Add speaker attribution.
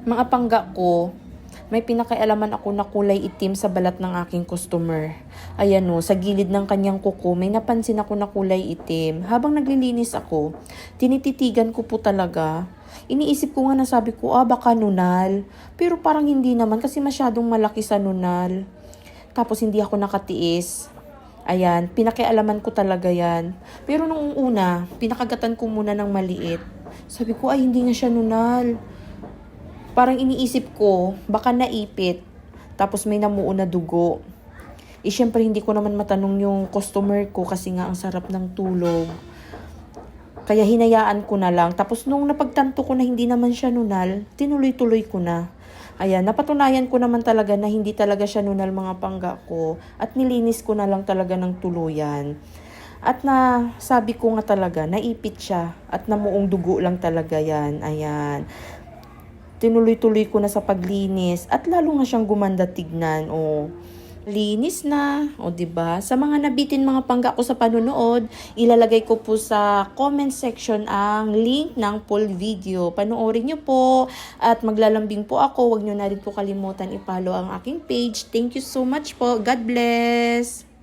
Speaker 1: Mga pangga ko, may pinakaialaman ako na kulay itim sa balat ng aking customer. Ayan o, sa gilid ng kanyang kuko, may napansin ako na kulay itim. Habang naglilinis ako, tinititigan ko po talaga. Iniisip ko nga na sabi ko, baka nunal. Pero parang hindi naman kasi masyadong malaki sa nunal. Tapos hindi ako nakatiis. Ayan, pinakialaman ko talaga yan. Pero nung una, pinakagatan ko muna ng maliit. Sabi ko, ay hindi nga siya nunal. Parang iniisip ko, baka naipit. Tapos may namuo na dugo. Syempre hindi ko naman matanong yung customer ko kasi nga ang sarap ng tulog. Kaya hinayaan ko na lang. Tapos nung napagtanto ko na hindi naman siya nunal, tinuloy-tuloy ko na. Ayan, napatunayan ko naman talaga na hindi talaga siya nunal mga pangga ko. At nilinis ko na lang talaga ng tuluyan. At na sabi ko nga talaga, naipit siya. At namuong dugo lang talaga yan. Ayan. Tinuloy-tuloy ko na sa paglinis at lalo nga siyang gumanda tignan. Linis na. 'Di ba? Sa mga nabitin mga pangga ko sa panunood, ilalagay ko po sa comment section ang link ng full video. Panoorin niyo po at maglalambing po ako. Huwag niyo na rin po kalimutan i-follow ang aking page. Thank you so much po. God bless.